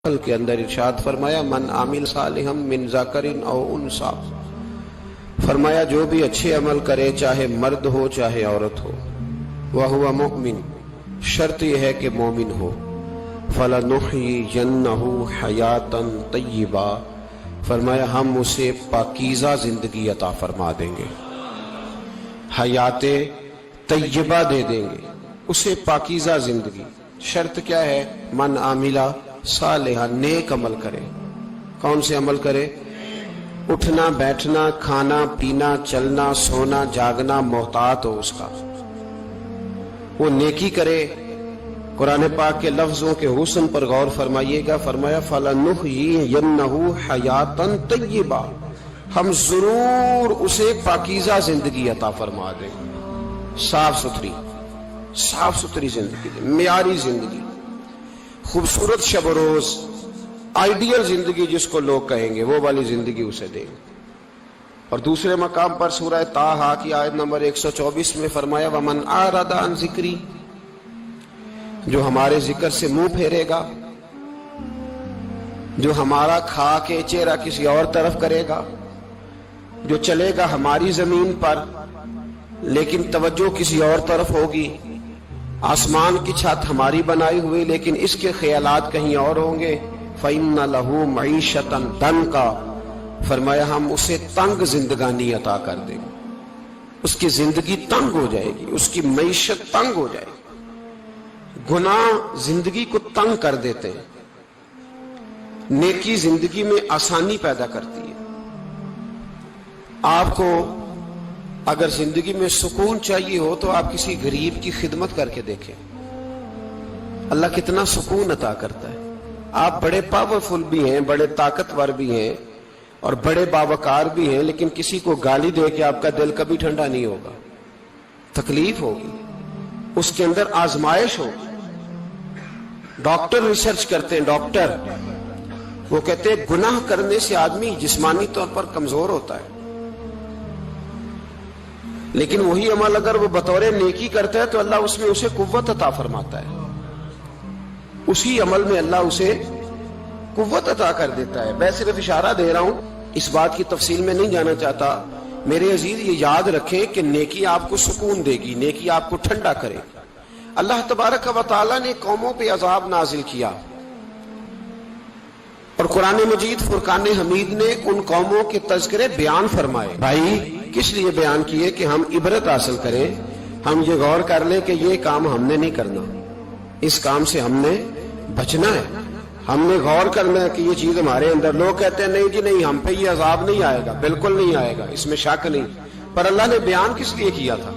کے اندر ارشاد فرمایا من عامل صالحا من ذکر او انثی، فرمایا جو بھی اچھے عمل کرے چاہے مرد ہو چاہے عورت ہو، وہو مؤمن، شرط یہ ہے کہ مومن ہو، فلنحیینہ حیاتا طیبہ، فرمایا ہم اسے پاکیزہ زندگی عطا فرما دیں گے، حیات طیبہ دے دیں گے اسے، پاکیزہ زندگی۔ شرط کیا ہے؟ من عاملہ صالحہ، نیک عمل کرے۔ کون سے عمل کرے؟ اٹھنا بیٹھنا کھانا پینا چلنا سونا جاگنا محتاط ہو اس کا، وہ نیکی کرے۔ قرآن پاک کے لفظوں کے حسن پر غور فرمائیے گا، فرمایا فَلَنُحْيِيَنَّهُ حَيَاتًا طَيِّبَةً، ہم ضرور اسے پاکیزہ زندگی عطا فرما دیں، صاف ستھری زندگی، معیاری زندگی، خوبصورت شب و روز، آئیڈیل زندگی جس کو لوگ کہیں گے، وہ والی زندگی اسے دیں گے۔ اور دوسرے مقام پر سورہ طٰہٰ کی آیت نمبر 124 میں فرمایا وَمَنْ أَعْرَضَ عَنْ ذِكْرِی، جو ہمارے ذکر سے منہ پھیرے گا، جو ہمارا کھا کے چہرہ کسی اور طرف کرے گا، جو چلے گا ہماری زمین پر لیکن توجہ کسی اور طرف ہوگی، آسمان کی چھت ہماری بنائی ہوئی لیکن اس کے خیالات کہیں اور ہوں گے، فَإِنَّ لَهُ مَعِيشَةً ضَنْكًا، فرمایا ہم اسے تنگ زندگانی عطا کر دیں گے، اس کی زندگی تنگ ہو جائے گی، اس کی معیشت تنگ ہو جائے گی۔ گناہ زندگی کو تنگ کر دیتے ہیں، نیکی زندگی میں آسانی پیدا کرتی ہے۔ آپ کو اگر زندگی میں سکون چاہیے ہو تو آپ کسی غریب کی خدمت کر کے دیکھیں، اللہ کتنا سکون عطا کرتا ہے۔ آپ بڑے پاورفل بھی ہیں، بڑے طاقتور بھی ہیں اور بڑے باوقار بھی ہیں، لیکن کسی کو گالی دے کے آپ کا دل کبھی ٹھنڈا نہیں ہوگا، تکلیف ہوگی، اس کے اندر آزمائش ہوگی۔ ڈاکٹر ریسرچ کرتے ہیں، ڈاکٹر وہ کہتے ہیں گناہ کرنے سے آدمی جسمانی طور پر کمزور ہوتا ہے، لیکن وہی عمل اگر وہ بطور نیکی کرتا ہے تو اللہ اس میں اسے قوت عطا فرماتا ہے، اسی عمل میں اللہ اسے قوت عطا کر دیتا ہے۔ میں صرف اشارہ دے رہا ہوں، اس بات کی تفصیل میں نہیں جانا چاہتا۔ میرے عزیز یہ یاد رکھیں کہ نیکی آپ کو سکون دے گی، نیکی آپ کو ٹھنڈا کرے گی۔ اللہ تبارک و تعالیٰ نے قوموں پہ عذاب نازل کیا اور قرآن مجید فرقان حمید نے ان قوموں کے تذکرے بیان فرمائے۔ بھائی کس لیے بیان کیے؟ کہ ہم عبرت حاصل کریں، ہم یہ غور کر لیں کہ یہ کام ہم نے نہیں کرنا، اس کام سے ہم نے بچنا ہے، ہم نے غور کرنا ہے کہ یہ چیز ہمارے اندر۔ لوگ کہتے ہیں نہیں جی نہیں، ہم پہ یہ عذاب نہیں آئے گا، بالکل نہیں آئے گا، اس میں شک نہیں۔ پر اللہ نے بیان کس لیے کیا تھا؟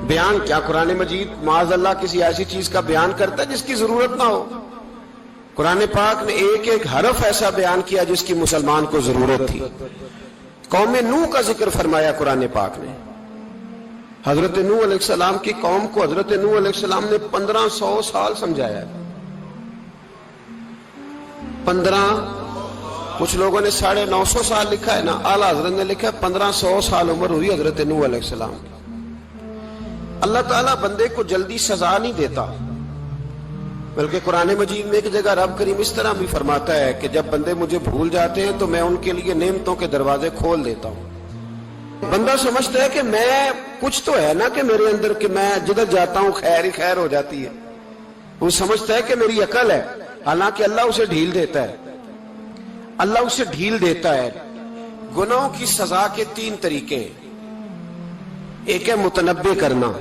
بیان کیا قرآن مجید معاذ اللہ کسی ایسی چیز کا بیان کرتا ہے جس کی ضرورت نہ ہو؟ قرآن پاک نے ایک ایک حرف ایسا بیان کیا جس کی مسلمان کو ضرورت تھی۔ قوم نوح کا ذکر فرمایا قرآن پاک نے، حضرت نوح علیہ السلام کی قوم کو حضرت نوح علیہ السلام نے 1500 سال سمجھایا ہے۔ کچھ لوگوں نے 950 سال لکھا ہے نا، اعلیٰ حضرت نے لکھا ہے 1500 سال عمر ہوئی حضرت نوح علیہ السلام کی۔ اللہ تعالیٰ بندے کو جلدی سزا نہیں دیتا، بلکہ قرآن مجید میں ایک جگہ رب کریم اس طرح بھی فرماتا ہے کہ جب بندے مجھے بھول جاتے ہیں تو میں ان کے لیے نعمتوں کے دروازے کھول دیتا ہوں۔ بندہ سمجھتا ہے کہ میں کچھ تو ہے نا کہ میرے اندر کہ میں جدھر جاتا ہوں خیر ہی خیر ہو جاتی ہے، وہ سمجھتا ہے کہ میری عقل ہے، حالانکہ اللہ اسے ڈھیل دیتا ہے۔ اللہ اسے ڈھیل دیتا ہے۔ گناہوں کی سزا کے 3 طریقے ہیں۔ ایک ہے متنبہ کرنا،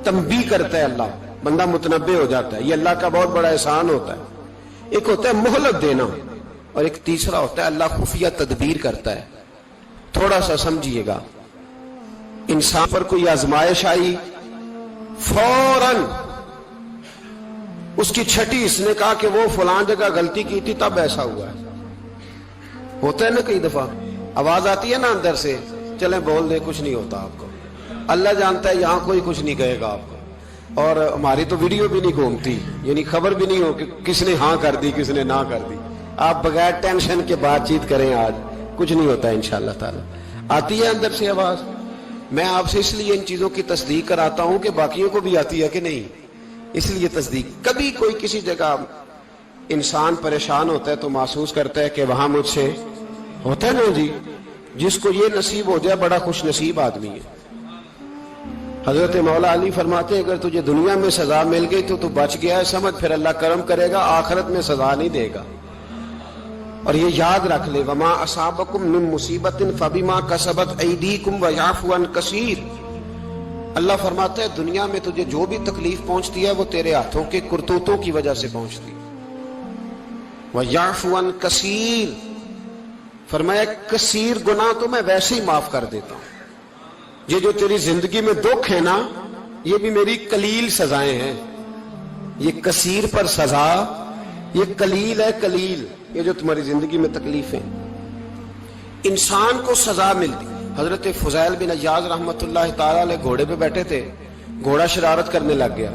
تنبیہ کرتا ہے اللہ، بندہ متنبہ ہو جاتا ہے، یہ اللہ کا بہت بڑا احسان ہوتا ہے۔ ایک ہوتا ہے مہلت دینا، اور ایک تیسرا ہوتا ہے اللہ خفیہ تدبیر کرتا ہے۔ تھوڑا سا سمجھیے گا، انسان پر کوئی آزمائش آئی، فوراً اس کی چھٹی اس نے کہا کہ وہ فلان جگہ غلطی کی تھی تب ایسا ہوا ہے۔ ہوتا ہے نا کئی دفعہ آواز آتی ہے نا اندر سے، چلیں بول دیں کچھ نہیں ہوتا آپ کو، اللہ جانتا ہے یہاں کوئی کچھ نہیں کہے گا آپ کو، اور ہماری تو ویڈیو بھی نہیں گھومتی، یعنی خبر بھی نہیں ہو کہ کس نے ہاں کر دی کس نے نہ کر دی۔ آپ بغیر ٹینشن کے بات چیت کریں، آج کچھ نہیں ہوتا انشاءاللہ تعالی۔ آتی ہے اندر سے آواز؟ میں آپ سے اس لیے ان چیزوں کی تصدیق کراتا ہوں کہ باقیوں کو بھی آتی ہے کہ نہیں، اس لیے تصدیق۔ کبھی کوئی کسی جگہ انسان پریشان ہوتا ہے تو محسوس کرتا ہے کہ وہاں مجھ سے ہوتا ہے نا جی، جس کو یہ نصیب ہو جائے بڑا خوش نصیب آدمی ہے۔ حضرت مولا علی فرماتے ہیں اگر تجھے دنیا میں سزا مل گئی تو بچ گیا ہے، سمجھ پھر اللہ کرم کرے گا، آخرت میں سزا نہیں دے گا۔ اور یہ یاد رکھ لے، وما اصابکم من مصیبت فبما کسبت ایدیکم ویعفو عن کثیر۔ اللہ فرماتا ہے دنیا میں تجھے جو بھی تکلیف پہنچتی ہے وہ تیرے ہاتھوں کے کرتوتوں کی وجہ سے پہنچتی ہے۔ ویعفو عن کثیر، فرمایا کثیر گناہ تو میں ویسے ہی معاف کر دیتا ہوں، یہ جو تیری زندگی میں دکھ ہے نا یہ بھی میری قلیل سزائیں ہیں۔ یہ کثیر پر سزا، یہ قلیل ہے، قلیل یہ جو تمہاری زندگی میں تکلیف ہے۔ انسان کو سزا ملتی۔ حضرت فضیل بن عیاض رحمت اللہ تعالی علیہ گھوڑے پہ بیٹھے تھے، گھوڑا شرارت کرنے لگ گیا،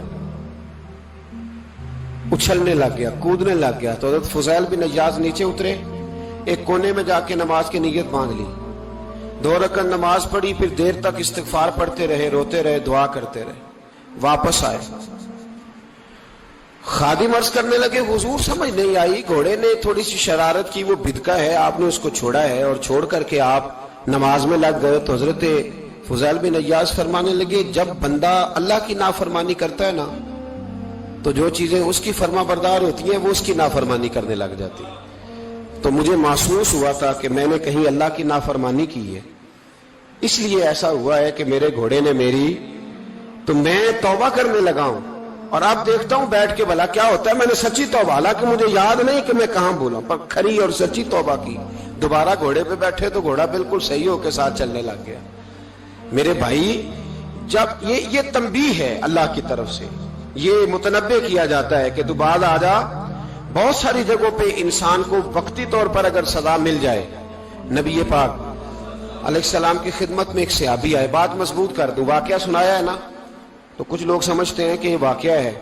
اچھلنے لگ گیا، کودنے لگ گیا، تو حضرت فضیل بن عیاض نیچے اترے، ایک کونے میں جا کے نماز کی نیت باندھ لی، 2 رکعت نماز پڑھی، پھر دیر تک استغفار پڑھتے رہے، روتے رہے، دعا کرتے رہے، واپس آئے۔ خادم عرض کرنے لگے حضور سمجھ نہیں آئی، گھوڑے نے تھوڑی سی شرارت کی، وہ بدکا ہے، آپ نے اس کو چھوڑا ہے اور چھوڑ کر کے آپ نماز میں لگ گئے۔ تو حضرت فضیل بن عیاض فرمانے لگے جب بندہ اللہ کی نافرمانی کرتا ہے نا تو جو چیزیں اس کی فرما بردار ہوتی ہیں وہ اس کی نافرمانی کرنے لگ جاتی۔ تو مجھے محسوس ہوا تھا کہ میں نے کہیں اللہ کی نافرمانی کی ہے، اس لیے ایسا ہوا ہے کہ میرے گھوڑے نے میری، تو میں توبہ کرنے لگا ہوں، اور اب دیکھتا ہوں بیٹھ کے بھلا کیا ہوتا ہے۔ میں نے سچی توبہ، حالانکہ مجھے یاد نہیں کہ میں کہاں بولا، پر کھری اور سچی توبہ کی۔ دوبارہ گھوڑے پہ بیٹھے تو گھوڑا بالکل صحیح ہو کے ساتھ چلنے لگ گیا۔ میرے بھائی جب یہ تنبیہ ہے اللہ کی طرف سے، یہ متنبہ کیا جاتا ہے کہ تو بعد آ جا۔ بہت ساری جگہوں پہ انسان کو وقتی طور پر اگر سزا مل جائے، نبی پاک علیہ السلام کی خدمت میں ایک صحابی آئے، بات مضبوط کر دوں، واقعہ سنایا ہے نا تو کچھ لوگ سمجھتے ہیں کہ یہ واقعہ ہے،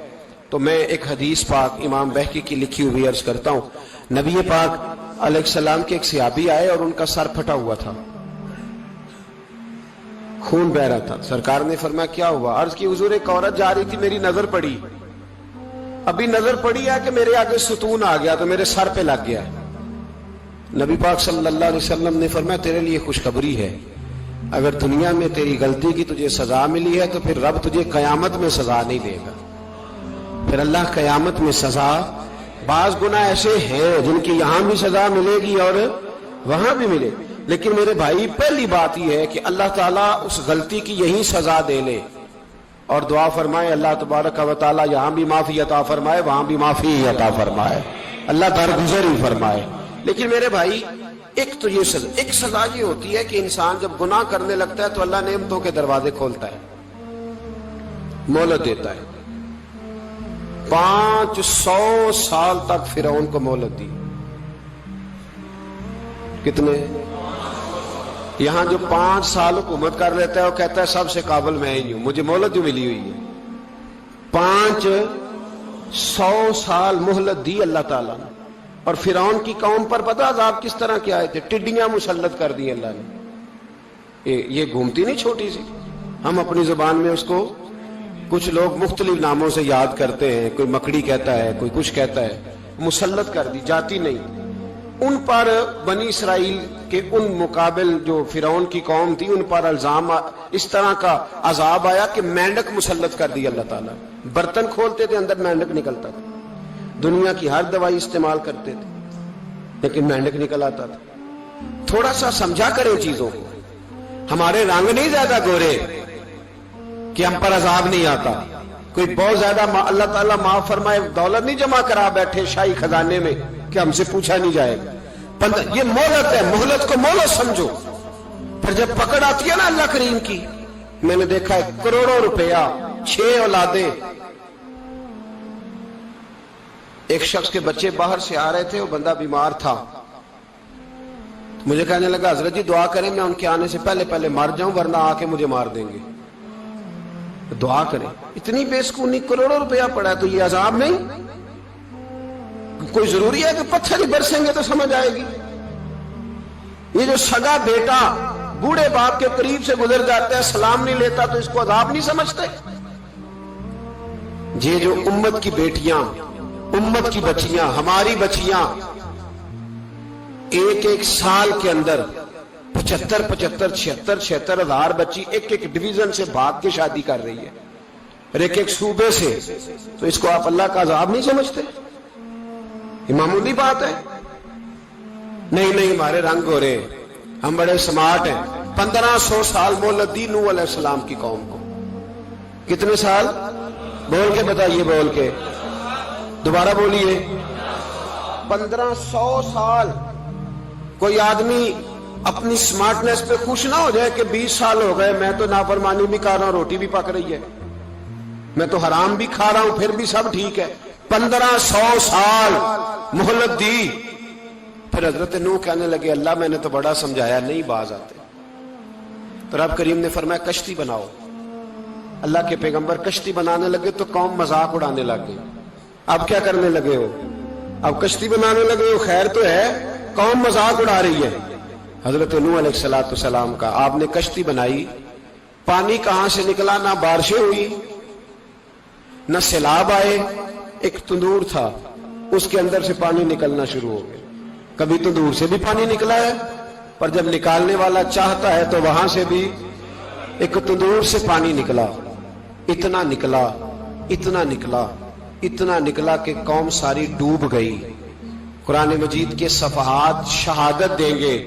تو میں ایک حدیث پاک امام بہقی کی لکھی ہوئی عرض کرتا ہوں۔ نبی پاک علیہ السلام کے ایک صحابی آئے اور ان کا سر پھٹا ہوا تھا، خون بہ رہا تھا۔ سرکار نے فرمایا کیا ہوا؟ عرض کی حضور ایک عورت جا رہی تھی، میری نظر پڑی، ابھی نظر پڑی ہے کہ میرے آگے ستون آ گیا تو میرے سر پہ لگ گیا۔ نبی پاک صلی اللہ علیہ وسلم نے فرمایا تیرے لیے خوشخبری ہے، اگر دنیا میں تیری غلطی کی تجھے سزا ملی ہے تو پھر رب تجھے قیامت میں سزا نہیں دے گا، پھر اللہ قیامت میں سزا۔ بعض گناہ ایسے ہیں جن کی یہاں بھی سزا ملے گی اور وہاں بھی ملے، لیکن میرے بھائی پہلی بات یہ ہے کہ اللہ تعالیٰ اس غلطی کی یہی سزا دے لے، اور دعا فرمائے اللہ تبارک و تعالیٰ یہاں بھی معافی عطا فرمائے، وہاں بھی معافی عطا فرمائے، اللہ درگزر ہی فرمائے۔ لیکن میرے بھائی ایک تو یہ سزا، ایک سزا یہ ہوتی ہے کہ انسان جب گناہ کرنے لگتا ہے تو اللہ نعمتوں کے دروازے کھولتا ہے، مہلت دیتا ہے۔ 500 سال تک فرعون کو مہلت دی، کتنے؟ یہاں جو 5 سال حکومت کر لیتا ہے وہ کہتا ہے سب سے قابل میں ہی ہوں، مجھے مہلت جو ملی ہوئی ہے۔ 500 سال مہلت دی اللہ تعالیٰ نے، اور فرعون کی قوم پر پتہ عذاب کس طرح کے آئے تھے؟ ٹڈیاں مسلط کر دی اللہ نے۔ یہ گھومتی نہیں چھوٹی سی، ہم اپنی زبان میں اس کو کچھ لوگ مختلف ناموں سے یاد کرتے ہیں، کوئی مکڑی کہتا ہے، کوئی کچھ کہتا ہے، مسلط کر دی، جاتی نہیں۔ ان پر بنی اسرائیل کے ان مقابل جو فرعون کی قوم تھی ان پر الزام اس طرح کا عذاب آیا کہ مینڈک مسلط کر دی اللہ تعالیٰ۔ برتن کھولتے تھے اندر مینڈک نکلتا تھا، دنیا کی ہر دوائی استعمال کرتے تھے لیکن مینڈک نکل آتا تھا۔ تھوڑا سا سمجھا کریں چیزوں کو، ہمارے رنگ نہیں زیادہ گورے کہ ہم پر عذاب نہیں آتا، کوئی بہت زیادہ اللہ تعالیٰ معاف فرمائے دولت نہیں جمع کرا بیٹھے شاہی خزانے میں کہ ہم سے پوچھا نہیں جائے گا۔ یہ مہلت ہے، مہلت کو مہلت سمجھو، پھر جب پکڑ آتی ہے نا اللہ کریم کی، میں نے دیکھا ہے کروڑوں روپیہ، 6 اولادیں۔ ایک شخص کے بچے باہر سے آ رہے تھے، وہ بندہ بیمار تھا، مجھے کہنے لگا حضرت جی دعا کریں میں ان کے آنے سے پہلے مر جاؤں ورنہ آ کے مجھے مار دیں گے، دعا کریں۔ اتنی بے سکونی، کروڑوں روپیہ پڑا ہے تو یہ عذاب نہیں؟ کوئی ضروری ہے کہ پتھر ہی برسیں گے تو سمجھ آئے گی؟ یہ جو سگا بیٹا بوڑھے باپ کے قریب سے گزر جاتا ہے، سلام نہیں لیتا تو اس کو عذاب نہیں سمجھتے؟ یہ جو امت کی بیٹیاں امت کی بچیاں، ہماری بچیاں ایک ایک سال کے اندر 75,000 ہزار بچی ایک ایک ڈویژن سے بھاگ کے شادی کر رہی ہے، اور ایک ایک صوبے سے. تو اس کو آپ اللہ کا عذاب نہیں سمجھتے؟ یہ معمولی بات ہے؟ نہیں ہمارے رنگ ہو رہے، ہم بڑے سمارٹ ہیں. 1500 سال مہلت دی نوح علیہ السلام کی قوم کو. کتنے سال؟ بول کے بتائیے، بول کے دوبارہ بولیے. 1500 سال. کوئی آدمی اپنی سمارٹنس پہ خوش نہ ہو جائے کہ 20 سال ہو گئے، میں تو نافرمانی بھی کر رہا ہوں، روٹی بھی پک رہی ہے، میں تو حرام بھی کھا رہا ہوں، پھر بھی سب ٹھیک ہے. 1500 سال مہلت دی. پھر حضرت نوح کہنے لگے اللہ میں نے تو بڑا سمجھایا، نہیں باز آتے. تو رب کریم نے فرمایا کشتی بناؤ. اللہ کے پیغمبر کشتی بنانے لگے تو قوم مذاق اڑانے لگ گئی. اب کیا کرنے لگے ہو؟ اب کشتی بنانے لگے ہو، خیر تو ہے، قوم مذاق اڑا رہی ہے. حضرت نوح علیہ السلام کا آپ نے کشتی بنائی. پانی کہاں سے نکلا؟ نہ بارشیں ہوئی نہ سیلاب آئے. ایک تندور تھا، اس کے اندر سے پانی نکلنا شروع ہو گیا. کبھی تندور سے بھی پانی نکلا ہے، پر جب نکالنے والا چاہتا ہے تو وہاں سے بھی ایک تندور سے پانی نکلا. اتنا نکلا، اتنا نکلا، اتنا نکلا کہ قوم ساری ڈوب گئی. قرآن مجید کے صفحات شہادت دیں گے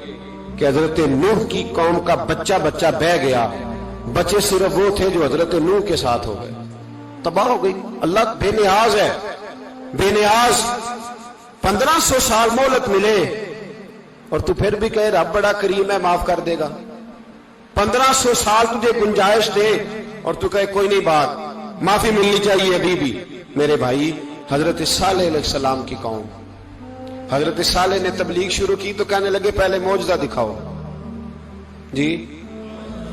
کہ حضرت نوح کی قوم کا بچہ بہ گیا. بچے صرف وہ تھے جو حضرت نوح کے ساتھ ہو گئے، تباہ ہو گئی. اللہ بے نیاز ہے، بے نیاز. 1500 سال مہلت ملے اور تو پھر بھی کہے رب بڑا کریم ہے، معاف کر دے گا. 1500 سال تجھے گنجائش دے اور تو کہے کوئی نہیں، بات معافی ملنی چاہیے ابھی بھی. میرے بھائی، حضرت صالح علیہ السلام کی قوم، حضرت صالح نے تبلیغ شروع کی تو کہنے لگے پہلے معجزہ دکھاؤ. جی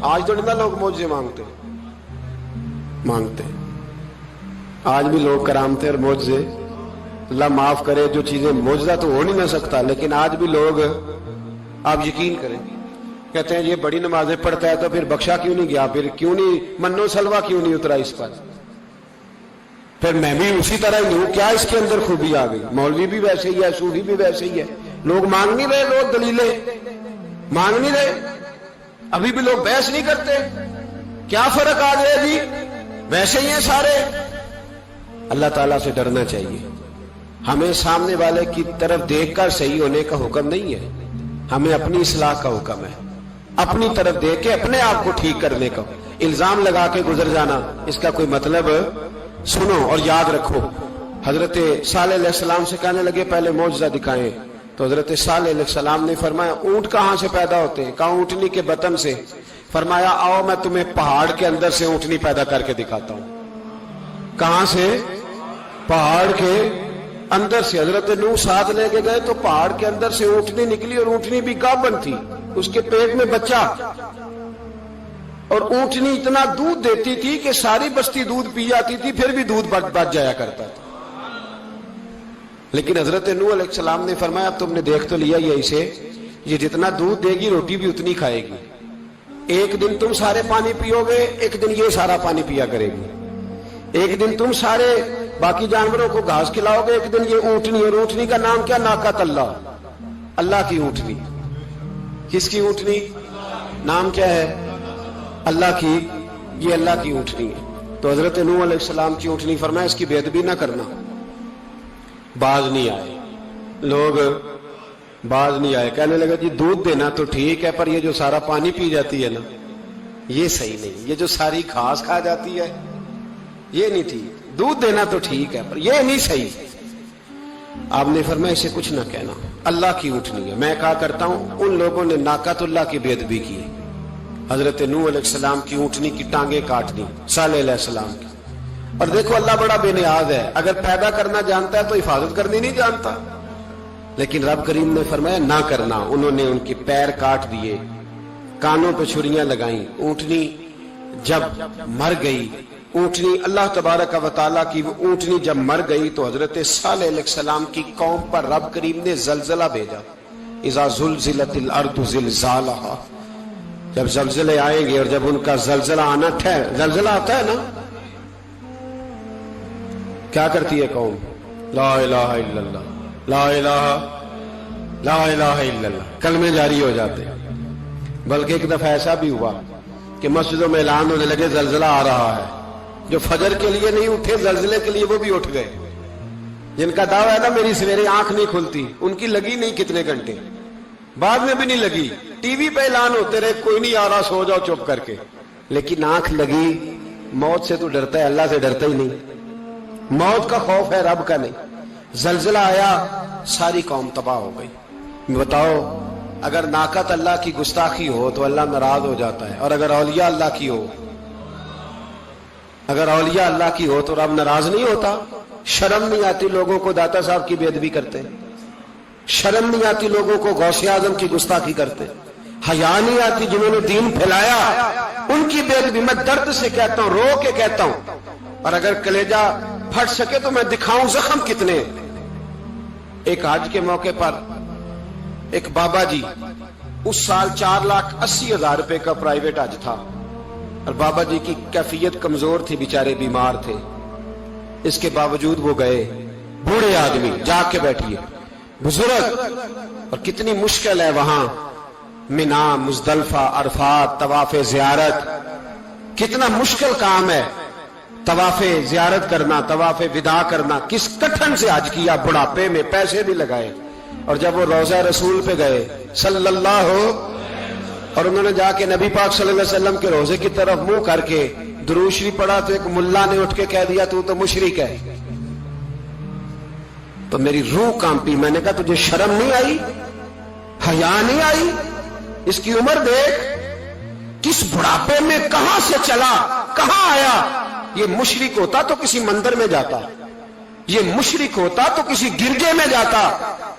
آج تو نہیں نا لوگ معجزے مانگتے. آج بھی لوگ کرامتے اور معجزے، اللہ معاف کرے، جو چیزیں معجزہ تو ہو نہیں نہ سکتا، لیکن آج بھی لوگ، آپ یقین کریں، کہتے ہیں یہ بڑی نمازیں پڑھتا ہے تو پھر بخشا کیوں نہیں گیا، پھر کیوں نہیں منو سلوا کیوں نہیں اترا اس پر، پھر میں بھی اسی طرح ہی ہوں، کیا اس کے اندر خوبی آ گئی؟ مولوی بھی ویسے ہی ہے، صوفی بھی ویسے ہی ہے. لوگ مانگ نہیں رہے، لوگ دلیلیں مانگ نہیں رہے. ابھی بھی لوگ بحث نہیں کرتے. کیا فرق آ گیا جی؟ ویسے ہی ہیں سارے. اللہ تعالیٰ سے ڈرنا چاہیے. ہمیں سامنے والے کی طرف دیکھ کر صحیح ہونے کا حکم نہیں ہے، ہمیں اپنی اصلاح کا حکم ہے. اپنی طرف دیکھ کے اپنے آپ کو ٹھیک کرنے کا. الزام لگا کے گزر جانا، اس کا کوئی مطلب. سنو اور یاد رکھو. حضرت صالح علیہ السلام سے کہنے لگے پہلے معجزہ دکھائیں. تو حضرت صالح علیہ السلام نے فرمایا اونٹ کہاں سے پیدا ہوتے ہیں؟ کہا اونٹنی کے بطن سے. فرمایا آؤ میں تمہیں پہاڑ کے اندر سے اونٹنی پیدا کر کے دکھاتا ہوں. کہاں سے؟ پہاڑ کے اندر سے. حضرت نوح ساتھ لے کے گئے تو پہاڑ کے اندر سے اونٹنی نکلی، اور اونٹنی بھی گابن تھی، اس کے پیٹ میں بچہ. اور اونٹنی اتنا دودھ دیتی تھی کہ ساری بستی دودھ پی جاتی تھی، پھر بھی دودھ بچ جایا کرتا تھا. لیکن حضرت نوح علیہ السلام نے فرمایا تم نے دیکھ تو لیا یہ اسے، یہ جتنا دودھ دے گی روٹی بھی اتنی کھائے گی. ایک دن تم سارے پانی پیو گے، ایک دن یہ سارا پانی پیا کرے گی. ایک دن تم سارے باقی جانوروں کو گھاس کھلاؤ گے، ایک دن یہ اونٹنی. اور اونٹنی کا نام کیا؟ ناقۃ اللہ، اللہ کی اونٹنی. کس کی اونٹنی؟ نام کیا ہے؟ اللہ کی. یہ اللہ کی اونٹنی ہے. تو حضرت نوح علیہ السلام کی اونٹنی. فرمایا اس کی بے ادبی نہ کرنا. باز نہیں آئے لوگ، باز نہیں آئے. کہنے لگا جی دودھ دینا تو ٹھیک ہے، پر یہ جو سارا پانی پی جاتی ہے نا یہ صحیح نہیں. یہ جو ساری گھاس کھا جاتی ہے یہ نہیں ٹھیک. دودھ دینا تو ٹھیک ہے پر یہ نہیں صحیح. آپ نے فرمایا اسے کچھ نہ کہنا، اللہ کی اونٹنی ہے. میں کہا کرتا ہوں ان لوگوں نے ناقۃ اللہ کی بے ادبی کی. حضرت نوح علیہ السلام کی اونٹنی کی ٹانگیں کاٹ دی، صالح علیہ السلام کی. اور دیکھو اللہ بڑا بے نیاز ہے، اگر پیدا کرنا جانتا ہے تو حفاظت کرنی نہیں جانتا. لیکن رب کریم نے فرمایا نہ کرنا. انہوں نے ان کے پیر کاٹ دیے، کانوں پہ چھریاں لگائیں. اونٹنی جب مر گئی، اونٹنی اللہ تبارک و تعالیٰ کی اونٹنی جب مر گئی تو حضرت صالح علیہ السلام کی قوم پر رب کریم نے زلزلہ بھیجا. اذا زلزلت الارض زلزالہا. جب زلزلے آئیں گے اور جب ان کا زلزلہ آنا زلزلہ آتا ہے نا، کیا کرتی ہے قوم؟ لا الہ الا اللہ، لا الہ الا اللہ، کلمے جاری ہو جاتے ہیں۔ بلکہ ایک دفعہ ایسا بھی ہوا کہ مسجدوں میں اعلان ہونے لگے زلزلہ آ رہا ہے، جو فجر کے لیے نہیں اٹھے زلزلے کے لیے وہ بھی اٹھ گئے، جن کا دعویٰ ہے نا میری سویرے آنکھ نہیں کھلتی، ان کی لگی نہیں کتنے گھنٹے، بعد میں بھی نہیں لگی، ٹی وی پہ اعلان ہوتے رہے کوئی نہیں آ رہا سو جاؤ چپ کر کے، لیکن آنکھ لگی۔ موت سے تو ڈرتا ہے، اللہ سے ڈرتا ہی نہیں، موت کا خوف ہے رب کا نہیں۔ زلزلہ آیا، ساری قوم تباہ ہو گئی۔ بتاؤ اگر ناقت اللہ کی گستاخی ہو تو اللہ ناراض ہو جاتا ہے، اور اگر اولیاء اللہ کی ہو، اگر اولیاء اللہ کی ہو تو رب ناراض نہیں ہوتا؟ شرم نہیں آتی لوگوں کو داتا صاحب کی بے ادبی کرتے، شرم نہیں آتی لوگوں کو غوث اعظم کی گستاخی کرتے، حیا نہیں آتی جنہوں نے دین پھیلایا ان کی بے ادبی؟ میں درد سے کہتا ہوں، رو کے کہتا ہوں، اور اگر کلیجہ پھٹ سکے تو میں دکھاؤں زخم کتنے۔ ایک حج کے موقع پر ایک بابا جی، اس سال 4,80,000 روپے کا پرائیویٹ حج تھا، اور بابا جی کی کیفیت کمزور تھی، بیچارے بیمار تھے، اس کے باوجود وہ گئے۔ بوڑھے آدمی، جا کے بیٹھیے، بزرگ، اور کتنی مشکل ہے وہاں منا، مزدلفہ، عرفات، طواف زیارت، کتنا مشکل کام ہے طواف زیارت کرنا، طواف وداع کرنا، کس کٹھن سے حج کیا، بڑھاپے میں پیسے بھی لگائے، اور جب وہ روضہ رسول پہ گئے صلی اللہ، اور انہوں نے جا کے نبی پاک صلی اللہ علیہ وسلم کے روضے کی طرف منہ کر کے درود شریف پڑھا تو ایک ملا نے اٹھ کے کہہ دیا تو مشرک ہے۔ تو میری روح کانپی، میں نے کہا تجھے شرم نہیں آئی، حیا نہیں آئی؟ اس کی عمر دیکھ، کس بڑھاپے میں کہاں سے چلا، کہاں آیا۔ یہ مشرک ہوتا تو کسی مندر میں جاتا، یہ مشرک ہوتا تو کسی گرجے میں جاتا،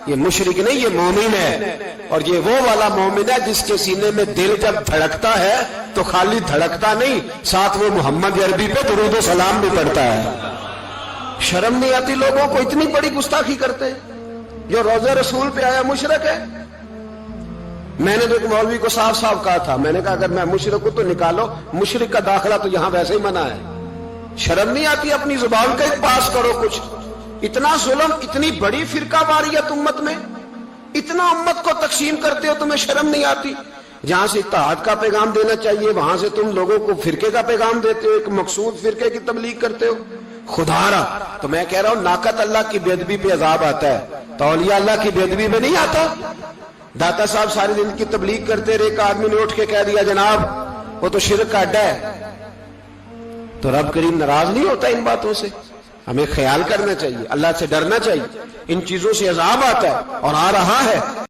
یہ مشرک نہیں، یہ مومن ہے، اور یہ وہ والا مومن ہے جس کے سینے میں دل جب دھڑکتا ہے تو خالی دھڑکتا نہیں، ساتھ وہ محمد عربی پہ درود و سلام بھی پڑھتا ہے۔ شرم نہیں آتی لوگوں کو؟ اتنی بڑی گستاخی کرتے، جو روضہ رسول پہ آیا مشرک ہے۔ میں نے تو ایک مولوی کو صاف صاف کہا تھا، میں نے کہا اگر میں مشرک ہوں تو نکالو، مشرک کا داخلہ تو یہاں ویسے ہی منع ہے۔ شرم نہیں آتی؟ اپنی زبان کا ایک پاس کرو کچھ۔ اتنا ظلم، اتنی بڑی فرقہ واریت امت میں، اتنا امت کو تقسیم کرتے ہو، تمہیں شرم نہیں آتی؟ جہاں سے اتحاد کا پیغام دینا چاہیے وہاں سے تم لوگوں کو فرقے کا پیغام دیتے ہو، ایک مقصود فرقے کی تبلیغ کرتے ہو۔ خدا را، تو میں کہہ رہا ہوں ناقت اللہ کی بے ادبی پہ عذاب آتا ہے، تو اولیاء اللہ کی بے ادبی پہ نہیں آتا؟ داتا صاحب سارے دن کی تبلیغ کرتے رہے، ایک آدمی نے اٹھ کے کہہ دیا جناب وہ تو شرک کا اڈا ہے، تو رب کریم ناراض نہیں ہوتا ان باتوں سے؟ ہمیں خیال کرنا چاہیے، اللہ سے ڈرنا چاہیے، ان چیزوں سے عذاب آتا ہے اور آ رہا ہے۔